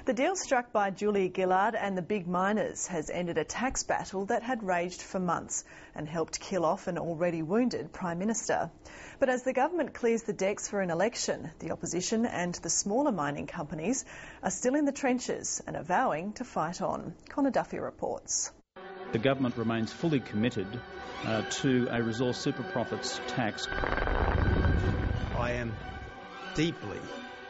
The deal struck by Gillard and the big miners has ended a tax battle that had raged for months and helped kill off an already wounded Prime Minister. But as the government clears the decks for an election, the opposition and the smaller mining companies are still in the trenches and are vowing to fight on. Connor Duffy reports. The government remains fully committed to a resource super profits tax. I am deeply,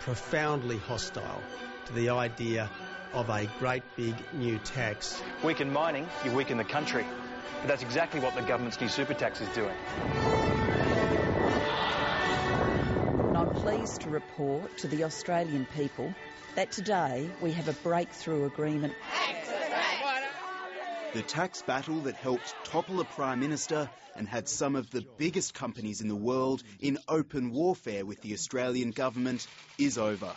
profoundly hostile to the idea of a great big new tax. Weaken mining, you weaken the country. But that's exactly what the government's new super tax is doing. And I'm pleased to report to the Australian people that today we have a breakthrough agreement. The tax battle that helped topple a Prime Minister and had some of the biggest companies in the world in open warfare with the Australian government is over.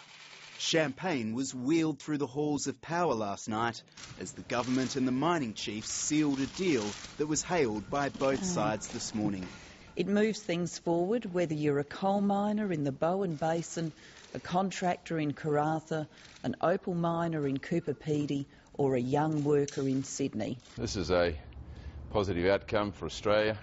Champagne was wheeled through the halls of power last night as the government and the mining chiefs sealed a deal that was hailed by both sides this morning. It moves things forward, whether you're a coal miner in the Bowen Basin, a contractor in Karratha, an opal miner in Cooper Pedy, or a young worker in Sydney. This is a positive outcome for Australia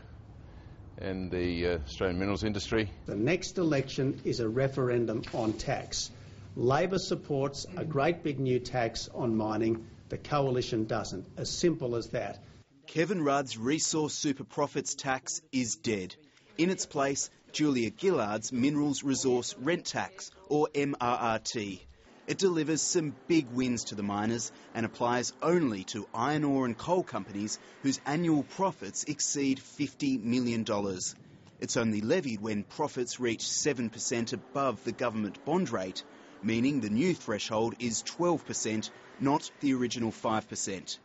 and the Australian minerals industry. The next election is a referendum on tax. Labor supports a great big new tax on mining. The Coalition doesn't. As simple as that. Kevin Rudd's resource super profits tax is dead. In its place, Julia Gillard's minerals resource rent tax, or MRRT. It delivers some big wins to the miners and applies only to iron ore and coal companies whose annual profits exceed $50 million. It's only levied when profits reach 7% above the government bond rate, meaning the new threshold is 12%, not the original 5%.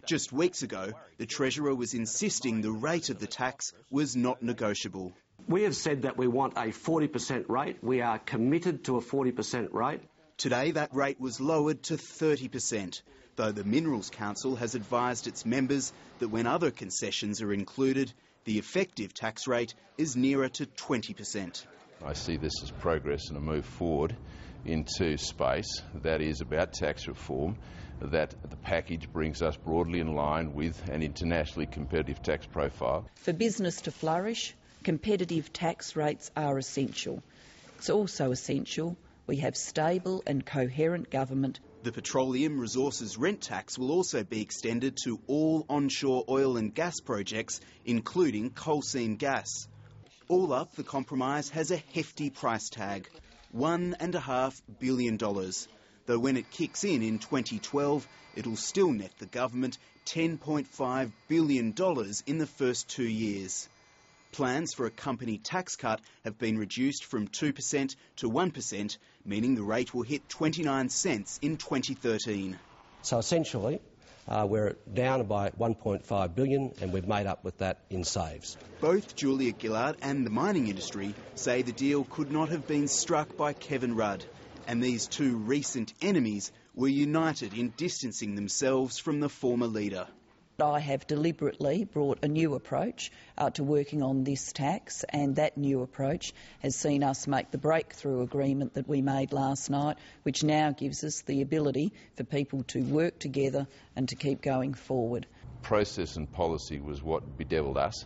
Just weeks ago, the Treasurer was insisting the rate of the tax was not negotiable. We have said that we want a 40% rate. We are committed to a 40% rate. Today, that rate was lowered to 30%, though the Minerals Council has advised its members that when other concessions are included, the effective tax rate is nearer to 20%. I see this as progress and a move forward into space that is about tax reform, that the package brings us broadly in line with an internationally competitive tax profile. For business to flourish, competitive tax rates are essential. It's also essential we have stable and coherent government. The Petroleum Resources Rent Tax will also be extended to all onshore oil and gas projects, including coal seam gas. All up, the compromise has a hefty price tag, $1.5 billion, though when it kicks in 2012, it'll still net the government $10.5 billion in the first 2 years. Plans for a company tax cut have been reduced from 2% to 1%, meaning the rate will hit 29 cents in 2013. So essentially, we're down by $1.5 billion and we've made up with that in saves. Both Julia Gillard and the mining industry say the deal could not have been struck by Kevin Rudd, and these two recent enemies were united in distancing themselves from the former leader. I have deliberately brought a new approach to working on this tax, and that new approach has seen us make the breakthrough agreement that we made last night, which now gives us the ability for people to work together and to keep going forward. Process and policy was what bedeviled us,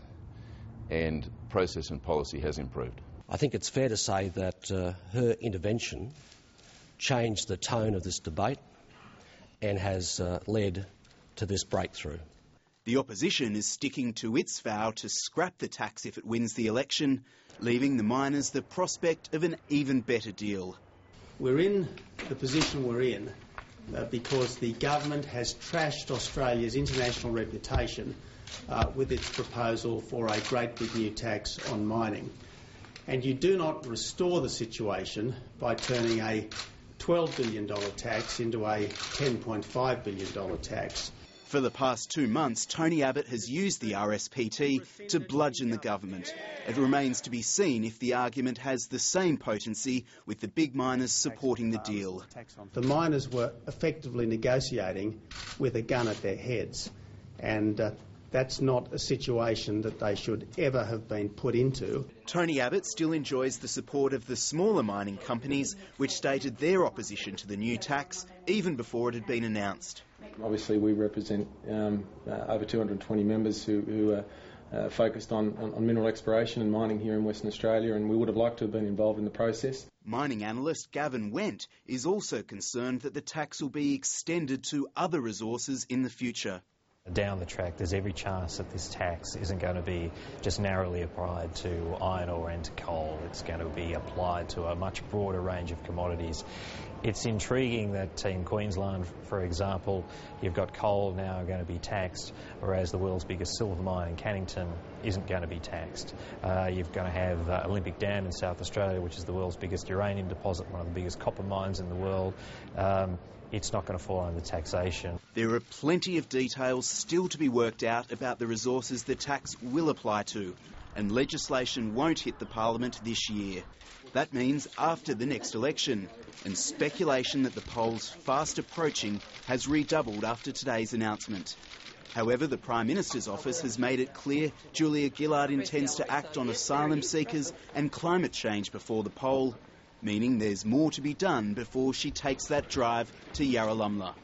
and process and policy has improved. I think it's fair to say that her intervention changed the tone of this debate and has led to this breakthrough. The opposition is sticking to its vow to scrap the tax if it wins the election, leaving the miners the prospect of an even better deal. We're in the position we're in because the government has trashed Australia's international reputation with its proposal for a great big new tax on mining. And you do not restore the situation by turning a $12 billion tax into a $10.5 billion tax. For the past 2 months, Tony Abbott has used the RSPT to bludgeon the government. It remains to be seen if the argument has the same potency with the big miners supporting the deal. The miners were effectively negotiating with a gun at their heads, and that's not a situation that they should ever have been put into. Tony Abbott still enjoys the support of the smaller mining companies, which stated their opposition to the new tax even before it had been announced. Obviously, we represent over 220 members who are focused on mineral exploration and mining here in Western Australia, and we would have liked to have been involved in the process. Mining analyst Gavin Wendt is also concerned that the tax will be extended to other resources in the future. Down the track, there's every chance that this tax isn't going to be just narrowly applied to iron ore and to coal. It's going to be applied to a much broader range of commodities. It's intriguing that in Queensland, for example, you've got coal now going to be taxed, whereas the world's biggest silver mine in Cannington isn't going to be taxed. You're going to have Olympic Dam in South Australia, which is the world's biggest uranium deposit, one of the biggest copper mines in the world. It's not going to fall under taxation. There are plenty of details still to be worked out about the resources the tax will apply to, and legislation won't hit the Parliament this year. That means after the next election, and speculation that the polls fast approaching has redoubled after today's announcement. However, the Prime Minister's office has made it clear Julia Gillard intends to act on asylum seekers and climate change before the poll, meaning there's more to be done before she takes that drive to Yarralumla.